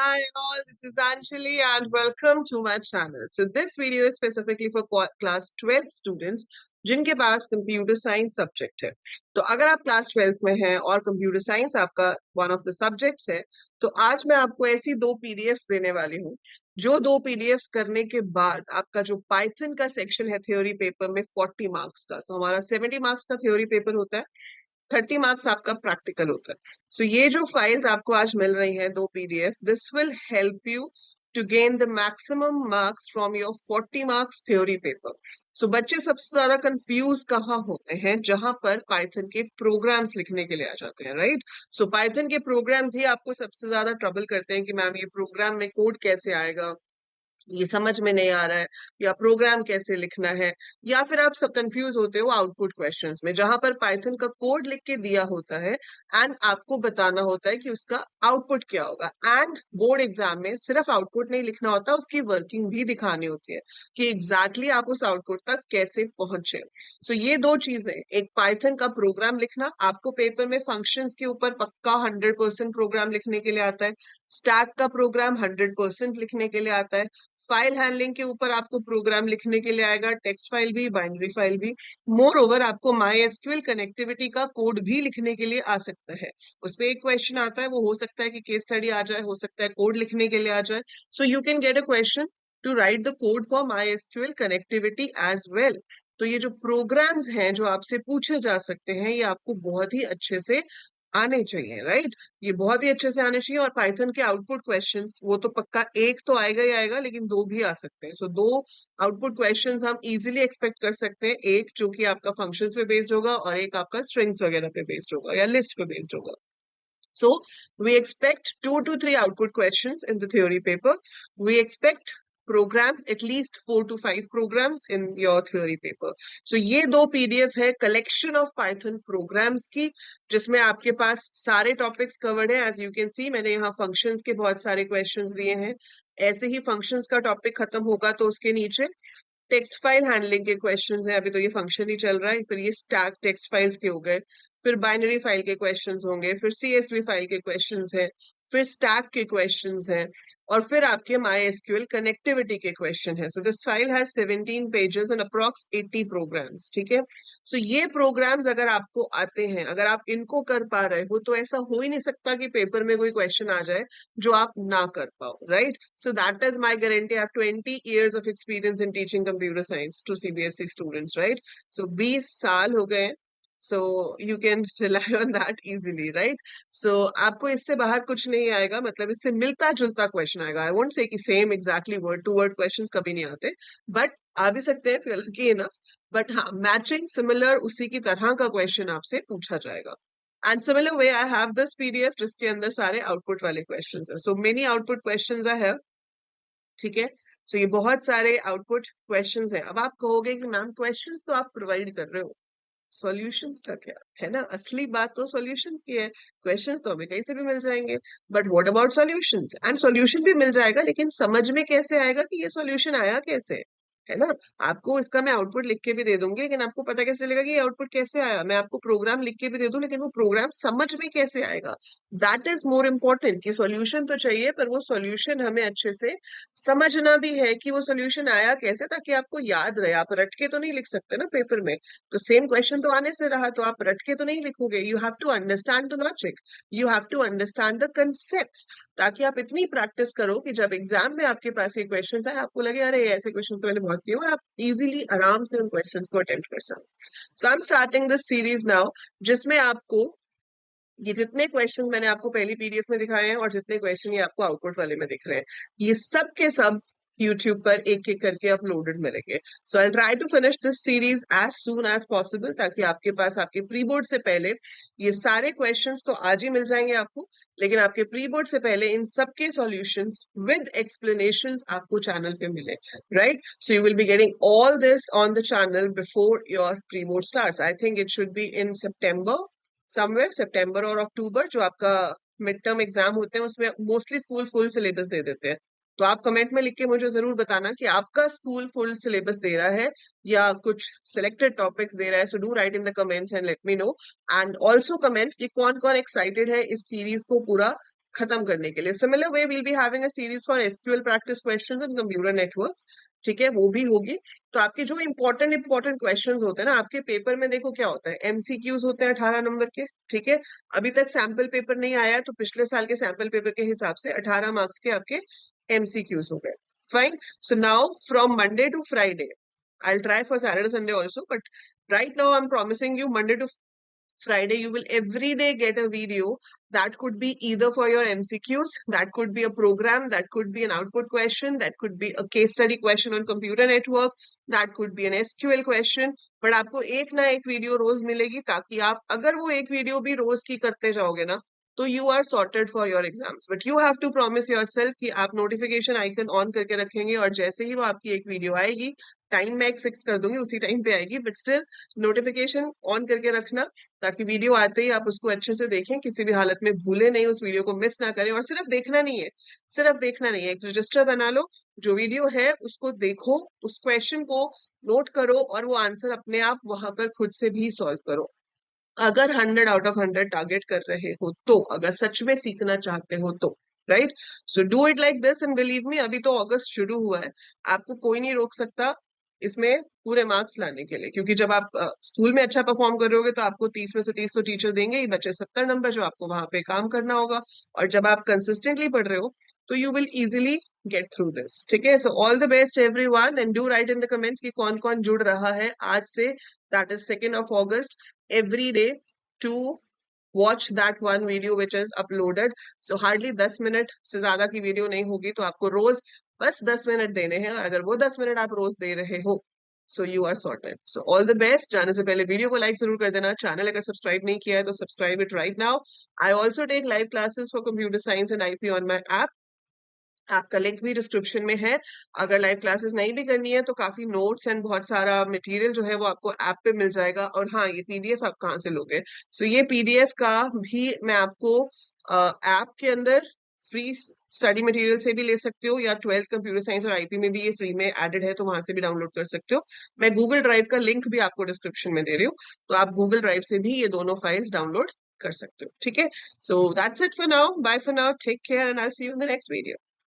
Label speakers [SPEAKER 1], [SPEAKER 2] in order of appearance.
[SPEAKER 1] Hi all, this is Anjali and welcome to my channel. So this video is specifically for class 12 students जिनके पास computer science subject है। तो अगर आप class 12 में हैं और कंप्यूटर साइंस आपका वन ऑफ द सब्जेक्ट्स है, तो आज मैं आपको ऐसी दो पीडीएफ्स देने वाली हूँ जो दो पीडीएफ्स करने के बाद आपका जो पाइथन का सेक्शन है थ्योरी पेपर में 40 मार्क्स का, सो हमारा 70 मार्क्स का थ्योरी पेपर होता है, 30 मार्क्स आपका प्रैक्टिकल होता है। सो ये जो फाइल्स आपको आज मिल रही हैं, दो PDF, this will help you to gain the maximum marks from your 40 marks theory paper. So बच्चे सबसे ज्यादा कंफ्यूज कहाँ होते हैं? जहां पर पाइथन के प्रोग्राम्स लिखने के लिए आ जाते हैं, राइट? सो पाइथन के प्रोग्राम्स ही आपको सबसे ज्यादा ट्रबल करते हैं कि मैम ये प्रोग्राम में कोड कैसे आएगा, ये समझ में नहीं आ रहा है, या प्रोग्राम कैसे लिखना है, या फिर आप सब कंफ्यूज होते हो आउटपुट क्वेश्चंस में जहां पर पाइथन का कोड लिख के दिया होता है एंड आपको बताना होता है कि उसका आउटपुट क्या होगा। एंड बोर्ड एग्जाम में सिर्फ आउटपुट नहीं लिखना होता, उसकी वर्किंग भी दिखानी होती है कि एग्जैक्टली आप उस आउटपुट तक कैसे पहुंचे। सो ये दो चीजें, एक पाइथन का प्रोग्राम लिखना, आपको पेपर में फंक्शंस के ऊपर पक्का 100% प्रोग्राम लिखने के लिए आता है, स्टैक का प्रोग्राम 100% लिखने के लिए आता है, फाइल हैंडलिंग के ऊपर आपको प्रोग्राम लिखने के लिए आएगा, टेक्स्ट फाइल भी, बाइनरी फाइल भी। मोर ओवर आपको माई एसक्यूएल कनेक्टिविटी का कोड भी लिखने के लिए आ सकता है। उस पर एक क्वेश्चन आता है, वो हो सकता है कि केस स्टडी आ जाए, हो सकता है कोड लिखने के लिए आ जाए। So you can get a question to write the code for MySQL connectivity as well. तो ये जो प्रोग्राम्स हैं जो आपसे पूछे जा सकते हैं, ये आपको बहुत ही अच्छे से आने चाहिए, राइट? ये बहुत ही अच्छे से आने चाहिए। और पाइथन के आउटपुट क्वेश्चंस वो तो पक्का एक तो आएगा ही आएगा, लेकिन दो भी आ सकते हैं। सो दो आउटपुट क्वेश्चंस हम इजीली एक्सपेक्ट कर सकते हैं, एक जो कि आपका फंक्शंस पे बेस्ड होगा और एक आपका स्ट्रिंग्स वगैरह पे बेस्ड होगा या लिस्ट पे बेस्ड होगा। So we expect 2 to 3 output questions in the theory paper. We expect programs, at least 4 to 5 programs in your theory paper. So ये दो पीडीएफ है कलेक्शन ऑफ पाइथन प्रोग्राम्स की, जिसमें आपके पास सारे टॉपिक्स कवर्ड है। एज यू कैन सी मैंने यहाँ फंक्शंस के बहुत सारे क्वेश्चंस दिए हैं। ऐसे ही फंक्शंस का टॉपिक खत्म होगा तो उसके नीचे टेक्स्ट फाइल हैंडलिंग के क्वेश्चंस हैं, अभी तो ये फंक्शन ही चल रहा है। फिर ये स्टैक टेक्स्ट फाइल्स के हो गए, फिर बाइनरी फाइल के क्वेश्चंस होंगे, फिर सीएसवी फाइल के क्वेश्चंस हैं, फिर स्टैक के क्वेश्चंस हैं, और फिर आपके माई एसक्यूएल कनेक्टिविटी के क्वेश्चन है। So this file has 17 pages and approx 80 programs, ठीक है? सो ये प्रोग्राम्स अगर आपको आते हैं, अगर आप इनको कर पा रहे हो, तो ऐसा हो ही नहीं सकता कि पेपर में कोई क्वेश्चन आ जाए जो आप ना कर पाओ, right? So that is my guarantee. I have 20 years of experience in teaching computer science to CBSE students, right? So 20 साल हो गए, so you can rely on that easily, right? So आपको इससे बाहर कुछ नहीं आएगा, मतलब इससे मिलता जुलता क्वेश्चन आएगा। आई वोंट से कि same exactly word to word questions कभी नहीं आते, बट आ भी सकते हैं if you're lucky enough। But हाँ, मैचिंग सिमिलर उसी की तरह का क्वेश्चन आपसे पूछा जाएगा। And similar way I have this PDF जिसके अंदर सारे आउटपुट वाले क्वेश्चंस हैं। So many output questions I have, ठीक है? सो ये बहुत सारे आउटपुट क्वेश्चंस हैं। अब आप कहोगे कि मैम क्वेश्चंस तो आप प्रोवाइड कर रहे हो, सॉल्यूशंस का क्या है? ना, असली बात तो सॉल्यूशंस की है। क्वेश्चंस तो हमें कहीं से भी मिल जाएंगे, but what about solutions? And solution भी मिल जाएगा, लेकिन समझ में कैसे आएगा कि ये सॉल्यूशन आया कैसे, है ना? आपको इसका मैं आउटपुट लिख के भी दे दूंगी, लेकिन आपको पता कैसे चलेगा कि ये आउटपुट कैसे आया? मैं आपको प्रोग्राम लिख के भी दे दूं, लेकिन वो प्रोग्राम समझ में कैसे आएगा? That is more important. कि सॉल्यूशन तो चाहिए, पर वो सॉल्यूशन हमें अच्छे से समझना भी है कि वो सॉल्यूशन आया कैसे, ताकि आपको याद रहे। आप रट के तो नहीं लिख सकते ना पेपर में, तो सेम क्वेश्चन तो आने से रहा, तो आप रट के तो नहीं लिखोगे। You have to understand the logic, you have to understand the concept, ताकि आप इतनी प्रैक्टिस करो कि जब एग्जाम में आपके पास ये क्वेश्चन आए, आपको लगे अरे ऐसे क्वेश्चन तो मैंने बहुत किए, और आप इजीली आराम से उन क्वेश्चन को अटेम्प्ट कर सको। So I am starting this series now, जिसमें आपको ये जितने क्वेश्चन मैंने आपको पहली पीडीएफ में दिखाए हैं और जितने क्वेश्चन ये आपको आउटपुट वाले में दिख रहे हैं, ये सब के सब यूट्यूब पर एक एक करके अपलोडेड मिलेंगे। So I try to finish this series as soon as possible, ताकि आपके पास आपके प्री बोर्ड से पहले ये सारे क्वेश्चंस तो आज ही मिल जाएंगे आपको, लेकिन आपके प्री बोर्ड से पहले इन सब के सॉल्यूशंस विद एक्सप्लेनेशंस आपको चैनल पे मिले, right? So you will be getting all this on the channel before your pre board starts. I think it should be in सितंबर, समवेयर सितंबर और अक्टूबर, जो आपका मिड टर्म एग्जाम होते हैं उसमें मोस्टली स्कूल फुल सिलेबस दे देते हैं। तो आप कमेंट में लिख के मुझे जरूर बताना कि आपका स्कूल फुल सिलेबस दे रहा है या कुछ सिलेक्टेड टॉपिक्स दे रहा है। So do right in the comments and let me know. And also comment कि कौन कौन एक्साइटेड है इस सीरीज को पूरा खत्म करने के लिए। Similar way will be having a series for SQL practice questions and computer networks, ठीक है, वो भी होगी। तो आपके जो इंपॉर्टेंट क्वेश्चंस होते हैं ना आपके पेपर में, देखो क्या होता है, एमसीक्यूज होते हैं 18 नंबर के, ठीक है। अभी तक सैंपल पेपर नहीं आया है, तो पिछले साल के सैंपल पेपर के हिसाब से 18 मार्क्स के आपके एमसीक्यूज हो गए। Fine. So now from Monday to Friday, I'll try for Saturday, Sunday also, but right now I'm promising you Monday to Friday, you will every day get a video that could be either for your MCQs, that could be a program, that could be an output question, that could be a case study question on computer network, that could be an SQL question. but आपको एक ना एक video रोज मिलेगी, ताकि आप अगर वो एक वीडियो भी रोज की करते जाओगे ना, तो you are sorted for your exams. But you have to promise yourself कि आप नोटिफिकेशन आइकन ऑन करके रखेंगे, और जैसे ही वो आपकी एक वीडियो आएगी, टाइम मैं एक फिक्स कर दूंगी, उसी टाइम पे आएगी, बट स्टिल नोटिफिकेशन ऑन करके रखना, ताकि वीडियो आते ही आप उसको अच्छे से देखें, किसी भी हालत में भूले नहीं, उस वीडियो को मिस ना करें। और सिर्फ देखना नहीं है, सिर्फ देखना नहीं है, एक रजिस्टर बना लो, जो वीडियो है उसको देखो, उस क्वेश्चन को नोट करो, और वो आंसर अपने आप वहां पर खुद से भी सॉल्व करो। अगर 100 आउट ऑफ 100 टारगेट कर रहे हो तो, अगर सच में सीखना चाहते हो तो, right. So do it like this and believe me, अभी तो अगस्त शुरू हुआ है, आपको कोई नहीं रोक सकता इसमें पूरे मार्क्स लाने के लिए, क्योंकि जब आप स्कूल में अच्छा परफॉर्म करोगे तो आपको 30 में से 30 तो टीचर देंगे ही, बचे 70 नंबर जो आपको वहां पे काम करना होगा। और जब आप कंसिस्टेंटली पढ़ रहे हो तो you will easily get through this, ठीक है। सो all the best everyone, and do right in the comments कि कौन कौन जुड़ रहा है आज से, that is 2nd of August, every day to watch that one video which is uploaded. So hardly 10 minute से ज्यादा की वीडियो नहीं होगी, तो आपको रोज बस 10 मिनट देने हैं, और अगर वो 10 मिनट आप रोज दे रहे हो, so you are sorted. So all the best. जाने से पहले वीडियो को लाइक जरूर कर देना, चैनल अगर सब्सक्राइब नहीं किया है तो subscribe it right now. I also take live classes for computer science and IP on my app, आपका लिंक भी डिस्क्रिप्शन में है। अगर लाइव क्लासेस नहीं भी करनी है तो काफी नोट्स एंड बहुत सारा मटेरियल जो है वो आपको ऐप पे मिल जाएगा। और हाँ, ये पीडीएफ आप कहाँ से लोगे? सो ये पीडीएफ का भी मैं आपको ऐप के अंदर फ्री स्टडी मटेरियल से भी ले सकते हो, या 12th कंप्यूटर साइंस और आईपी में भी ये फ्री में एडेड है, तो वहां से भी डाउनलोड कर सकते हो। मैं गूगल ड्राइव का लिंक भी आपको डिस्क्रिप्शन में दे रही हूँ, तो आप गूगल ड्राइव से भी ये दोनों फाइल्स डाउनलोड कर सकते हो, ठीक है। So that's it for now, bye for now, take care and I see you in the next video.